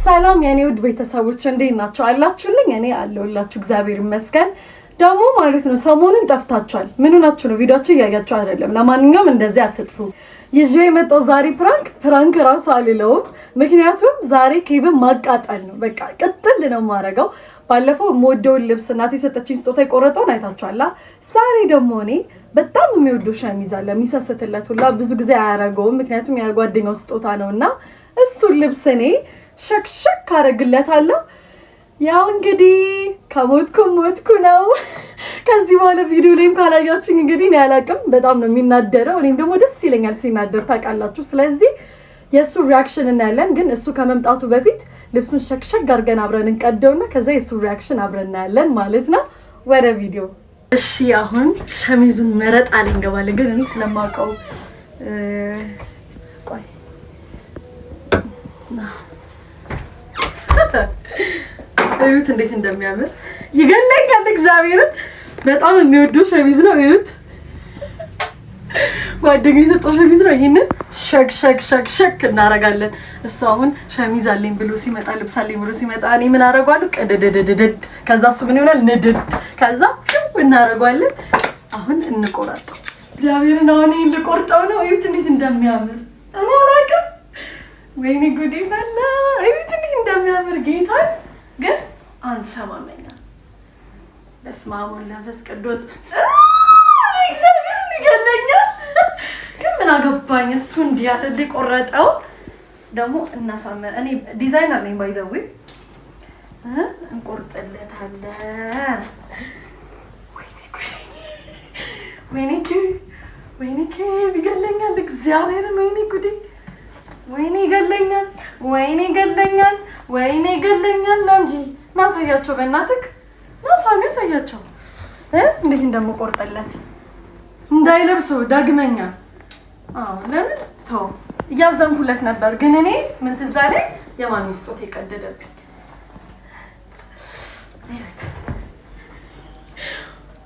ሰላም የኔ ውድ ቤተሰቦች እንዴት ናችሁ? አላችሁልኝ? እኔ አለሁላችሁ እግዚአብሔር ይመስገን። ደግሞ ማለት ነው ሰሞኑን ጠፍታችኋል። ምን ሆናችሁ ነው? ቪዲዮአችሁ እያያችሁ አይደለም። ለማንኛውም እንደዚህ አትጥፉ። ይዤ የመጣው ዛሬ ፕራንክ ራሱ አልለውም። ምክንያቱም ዛሬ ኬብን ማቃጠል ነው። በቃ ቅጥል ነው ማረጋው። ባለፈው የምወደውን ልብስ እናቴ የሰጠችኝ ስጦታ የቆረጠውን አይታችኋላ። ዛሬ ደግሞ እኔ በጣም የሚወደው ሸሚዝ አለ የሚሰስትለት ሁላ ብዙ ጊዜ አያረገውም። ምክንያቱም የጓደኛው ስጦታ ነውና እሱን ልብስ እኔ ሸክሸክ አረግለታለሁ። ያው እንግዲህ ከሞትኩ ነው። ከዚህ በኋላ ቪዲዮ ላይም ካላያችሁኝ እንግዲህ እኔ አላቅም። በጣም ነው የሚናደረው። እኔም ደግሞ ደስ ይለኛል ሲናደር ታውቃላችሁ። ስለዚህ የእሱ ሪያክሽን እናያለን። ግን እሱ ከመምጣቱ በፊት ልብሱን ሸክሸክ አድርገን አብረን እንቀደውና ከዛ የእሱ ሪያክሽን አብረን እናያለን ማለት ነው። ወደ ቪዲዮ። እሺ አሁን ሸሚዙን መረጥ አለ እንገባለን። ግን እኔ ስለማውቀው ቆይ እዩት እንዴት እንደሚያምር ይገለኛል። እግዚአብሔርን በጣም የሚወደው ሸሚዝ ነው። እዩት ጓደኛዬ የሰጠው ሸሚዝ ነው። ይሄንን ሸክ እናረጋለን። እሱ አሁን ሸሚዝ አለኝ ብሎ ሲመጣ ልብስ አለኝ ብሎ ሲመጣ እኔ ምን አረጋለሁ? ቀደደደደድ ከዛ እሱ ምን ይሆናል? ንድድ ከዛ እናረጋለን። አሁን እንቆራጣው። እግዚአብሔርን አሁን ይሄን ልቆርጠው ነው። እዩት እንዴት እንደሚያምር እኔ አላውቅም። ወይኔ ጉዴ ፈላ። እዩት እንዴት እንደሚያምር ጌታን ግን አንሰማመኛ። በስመ አብ ወወልድ ወመንፈስ ቅዱስ እግዚአብሔርን ይገለኛል። ግን ምን አገባኝ? እሱ እንዲህ አይደል ቆረጠው። ደግሞ እናሳመር። እኔ ዲዛይነር ነኝ ባይዘው እንቆርጥለታለን። ወይኔ ይገለኛል። እግዚአብሔርን ወይኔ ጉዴ ወይኔ ይገለኛል። ወይኔ ይገለኛል። እንጂ ናሳያቸው በእናትህ ናሳሚ ያሳያቸው እንዴት እንደምቆርጥለት እንዳይለብሰው ዳግመኛ። አዎ ለምን ተው እያዘንኩለት ነበር። ግን እኔ ምን ትዝ አለኝ የማሚ ስጦታ የቀደደብኝ።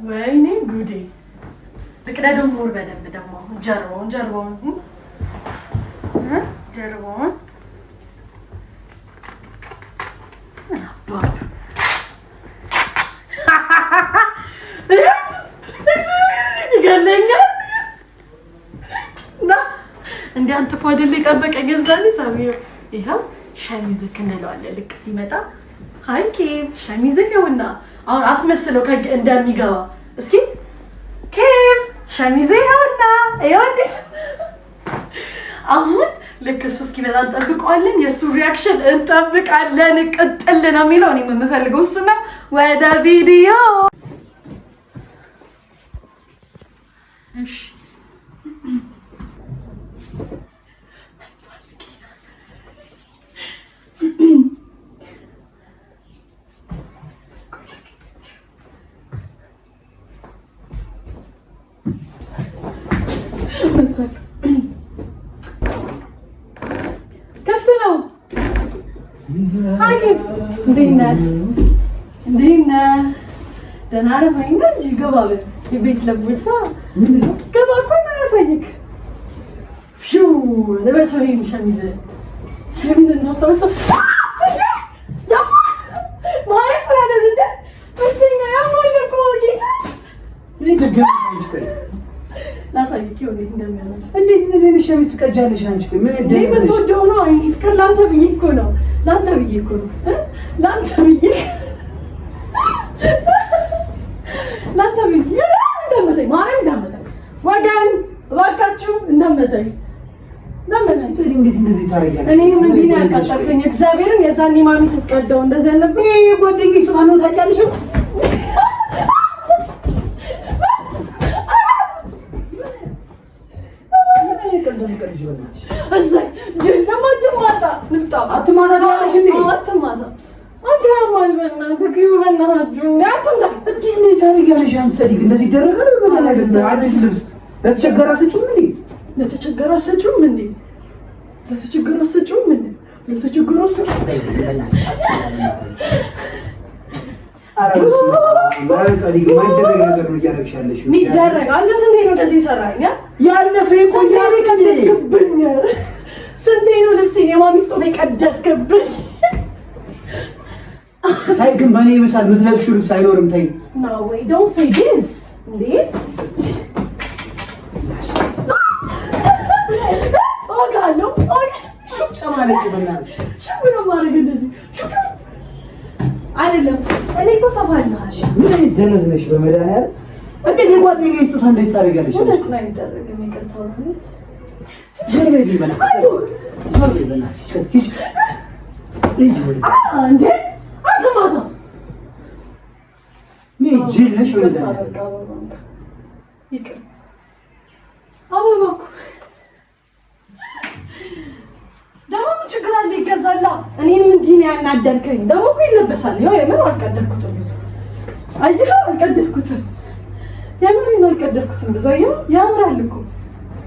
ወይኔ ጉዴ ልቅደደው ሞር በደንብ ደግሞ ጀርባውን አባቱ ይገለኛል። እና እንዲህ አንጥፎ አይደል የጠበቀኝ ገዛኔ ሳሚው። ይኸው ሸሚዝክ እንለዋለን ልክ ሲመጣ። ሃይ ኬብ ሸሚዝክ ይኸውና አሁን አስመስለው እንደሚገባ እስኪ ኬብ ሸሚዝ ይኸውና ይኸው እንዴት አሁን ልክ እሱ እስኪመጣ እንጠብቀዋለን። የእሱ ሪያክሽን እንጠብቃለን። ቅጥል ነው የሚለው። እኔ የምፈልገው እሱ ነው። ወደ ቪዲዮ። እሺ እንዴት ነህ? ደህና ነህ ወይ? እንጂ ገባ በል የቤት ለብሳ ገባ እኮ ነው ያሳይክ። ለበሰው ይሄን ሸሚዝ እናስታውሰው። ማለት ስለዚህ እንደ መስኛ ያሞኝ እኮ ጌታ ላሳይክ ይሁን እንደሚያምር። እንዴት እንደዚህ ሸሚዝ ትቀጃለሽ አንቺ? ምን እንደምትወደው ነው? አይ ፍቅር ላንተ ብዬ እኮ ነው። ላንተ ብዬ እንዳመተኝ ማርያም እንዳመተኝ ወገን እባካችሁ እንዳመተኝ እንዴት እንደዚህ ታረጋለሽ? እኔ ምን ዲና ያቃጣልከኝ እግዚአብሔርን። የዛኔ ማሚ ስትቀደው እንደዚህ ያለብኝ ጓደኛዬ ሱቃን ነው ታውቂያለሽ? አዲስ ልብስ ለተቸገረ ሰጪውም እንዴ? አራስ ማን ጻዲቅ ማይደረግ ነገር ነው እያደረግሻለሽ ሚደረግ አንተ ስንቴ ነው እንደዚህ ይሰራኛ ያለፈ ይቆያል ከደክብኝ ስንቴ ነው ልብሴን የማሚስቶ ላይ ቀደድክብኝ ታይ ግን በኔ ይብሳል ምትለብሺው ልብስ አይኖርም ታይ no way don't say this እንዴ ኦጋሎ ሹክ ጨማለች በእናትሽ ሹክ ነው ማድረግ እንደዚህ አይደለም እኔ እኮ ሰፋልናል ምን ደነዝ ነሽ በመድኃኒዓለም እንዴት የጓደኛዬ ስጦታ እንደዚህ ታደርጊያለሽ እውነት ነው የሚደረገው የሚቀርታው ማለት ዘርበይ በእናትሽ ሂጅ ሂጅ እንዴ አንተ ማታ ምን ጅል ነሽ በመድኃኒዓለም ይቅር አበባ እኮ ደግሞ ምን ችግር አለ ይገዛላ እኔንም እንዲህ ነው ያናደርከኝ ደግሞ እኮ ይለበሳል ያው የምን አልቀደርኩትም ብዙ አየህ አልቀደርኩትም የምን አልቀደርኩትም ብዙ አየህ ያምራል እኮ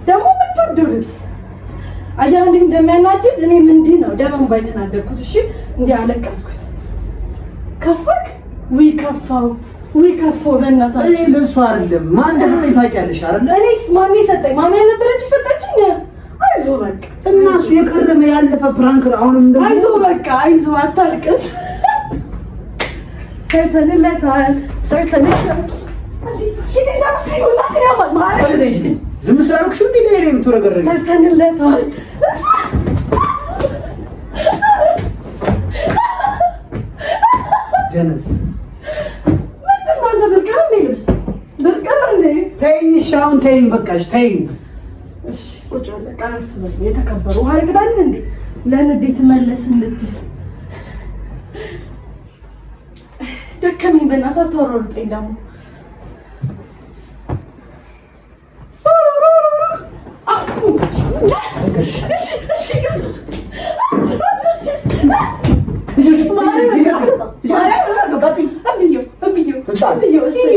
ደግሞ የምትወደው ልብስ አየህ እንዴት እንደሚያናድድ እኔም እንዲህ ነው ደግሞ ባይተናደርኩት እሺ እንዲህ አለቀስኩት ከፋክ ወይ ከፋው በእናትህ እኔ ልብሱ አይደለም ማን እንደሰጠኝ ታውቂያለሽ አይደል እኔስ ማን የሰጠኝ ማን ያልነበረች ሰጠችኝ አይዞህ በቃ እና እሱ የከረመ ያለፈ ፕራንክ አሁንም እንደዚህ አይዞህ በቃ አይዞህ አታልቅስ ሰርተንለታል ዝም ስላልኩሽ እንዴ ለኔ የምትወረገረኝ ሰርተንለታል ደነስ ምንድን ነው ብርቅር እንዴ ተይኝ ሻውን ተይኝ በቃሽ ተይኝ እሺ ቁጭ በቃ አሪፍ ነው የተከበሩ ውሃ ይግዳል እንዴ ለንዴት መለስ እንድትል ደከመኝ በእናትህ አታወራርጠኝ ደግሞ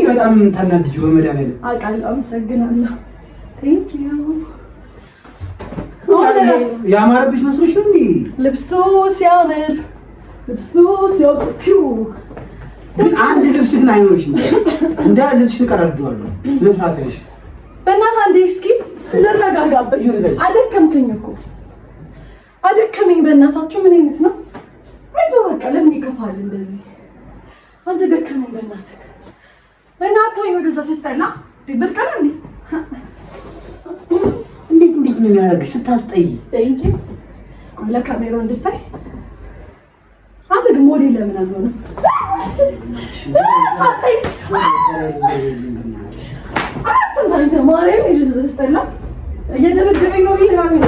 በጣም ታናድጂው በመድኃኒዓለም አውቃለሁ አመሰግናለሁ ያማረብሽ መስሎሽ ነው እንዴ ልብሱ ሲያምር ግን አንድ ልብስ ግን አይኖርሽም እንደ ልብስሽ ተቀራርደዋለሁ ስለ ሰዓት ነሽ በእናትህ አንዴ እስኪ ልረጋጋበት አደከምከኝ እኮ አደከመኝ በእናታችሁ ምን አይነት ነው አይዞህ በቃ ለምን ይከፋል እንደዚህ አንተ ደከመኝ በእናትህ ወደዛ ሲስተላ ብርቀና እንዴት ነው የሚያደርግሽ ስታስጠይ ቴንኪ ቆይ ለካሜራው እንድታይ አንተ ግን ሞዴል ለምን አልሆነም ሳታይ አንተ ማርያም እዚህ ሲስተላ እየደበደበኝ ነው ይሄን ነው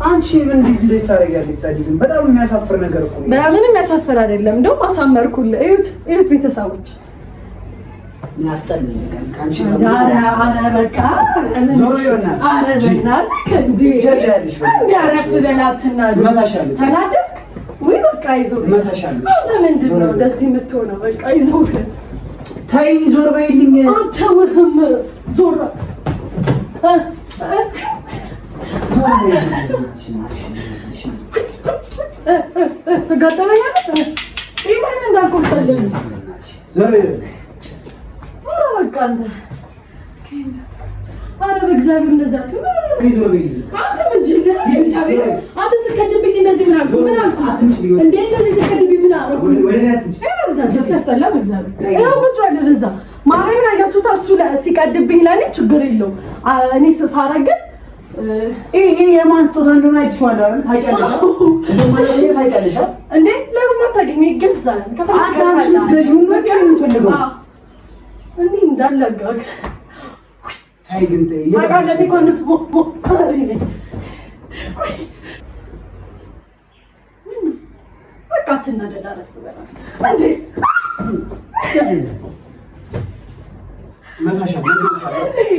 አንቺ ምን እንዴት ታደርጊያለሽ? ጻድቅም በጣም የሚያሳፍር ነገር እኮ ነው። ምንም የሚያሳፍር አይደለም። እንደውም አሳመርኩልህ። እዩት ቤተሰቦች ያስጠላል። ካንቺ ነው አረ በቃ ዞሮ ይሆናል። አረ በእናትህ እንዴ ጀጃልሽ ያረፍ በላትና መታሻለሁ። ተናደድክ ወይ? በቃ ይዞህ መታሻለሁ። አንተ ምንድን ነው እንደዚህ የምትሆነው? በቃ ይዞህ ተይ ዞር በይልኝ። አንተ ወህም ዞር ተጋጠመኛለህ ይሄን እንዳልቆስጠልህ ዞር ኧረ በቃ አንተ ኧረ በእግዚአብሔር እንደዛ ዞር በይልኝ። አንተ ምንድን ነው አንተ ስትቀድብኝ እንደዚህ ምን አልኩ እንዴ? እንደዚህ ስትቀድብኝ ምን አልኩ? ሲያስጠላ በእግዚአብሔር ይኸው ቁጭ ያለ እዛ ማርያምን አያችሁታ? እሱ ሲቀድብኝ ለእኔ ችግር የለውም። እኔ ሳረግን ይሄ የማን ስጦታ እንደሆነ አይተሽዋል አይደል? ታውቂያለሽ እንዴ? ለምን አታውቂም? ይገዛል አታንቺ ገዢው ነገር የምፈልገው እንዴ እንዳለጋግ ታይ ግን ታይ ያቃለቲ ኮን በቃ ትናደዳረፍ በላ እንዴ መታሻ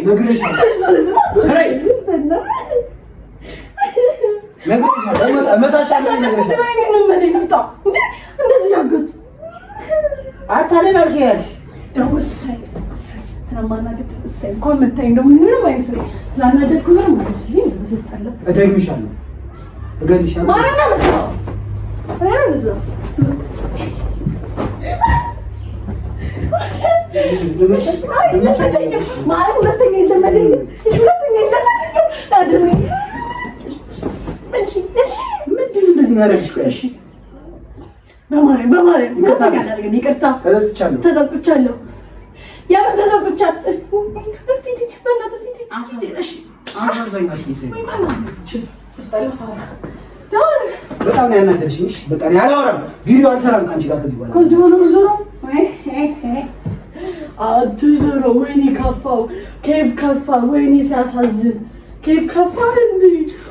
ነግሬሻለሁ። ተጸጽቻለሁ። በጣም ያናደርሽኝ። በቃ ያላወራም ቪዲዮ አልሰራም ካንቺ ጋር ከዚህ በኋላ አትዞሮ። ወይኔ ከፋው፣ ኬፍ ከፋ። ወይኔ ሲያሳዝን ኬፍ ከፋ እንዴ!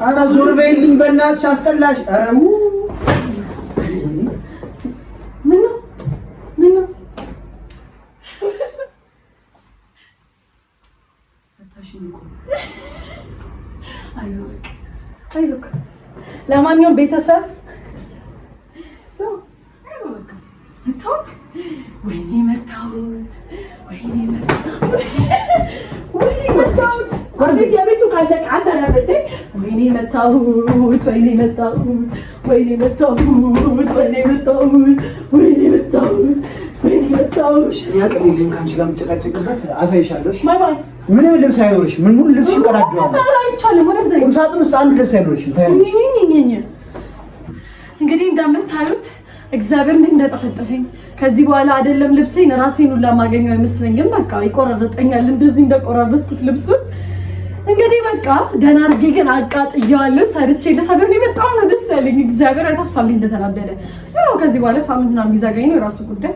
ኧረ ዞር በይልኝ በእናትሽ አስጠላሽ። ኧረ ምን ነው አይዞህ። ለማንኛውም ቤተሰብ ወይኔ መታወት የቤቱ ካለቀ አንተ ለምደ ወይኔ መታወት ያቀኝልኝ ካንቺ ጋር የምትጨቃጨቅበት አሳይሻለሁ። ምንም ልብስ አይኖርሽም። ምን ሙሉ ልብስ ይቀዳደዋል። ቁም ሳጥን ውስጥ አንድ ልብስ አይኖርሽም። እንግዲህ እንደምታዩት እግዚአብሔር እንዴት እንደጠፈጠፈኝ ከዚህ በኋላ አይደለም ልብሴን ራሴን ሁላ ማገኘው አይመስለኝም። በቃ ይቆራረጠኛል እንደዚህ እንደቆራረጥኩት ልብሱን። እንግዲህ በቃ ደህና አድርጌ ግን አቃጥየዋለሁ፣ ሰርቼለታለሁ። እኔ በጣም ነው ደስ ያለኝ። እግዚአብሔር አይታችኋል እንደተናደደ። ያው ከዚህ በኋላ ሳምንት ምናምን ቢዘጋኝ ነው የራሱ ጉዳይ።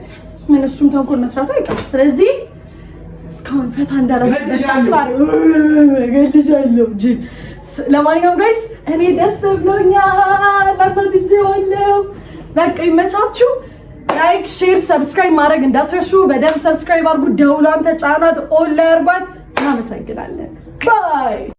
ምን እሱም ተንኮል መስራት አይቀርም። ስለዚህ እስካሁን ፈታ እንዳላስባለሁ እንጂ ለማንኛውም ጋይስ እኔ ደስ ብሎኛል። አታድጄዋለሁ። በቃ ይመቻችሁ። ላይክ፣ ሼር፣ ሰብስክራይብ ማድረግ እንዳትረሱ። በደንብ ሰብስክራይብ አድርጉ። ደውሏን ተጫኗት። ኦል ላይ አርጓት። እናመሰግናለን። ባይ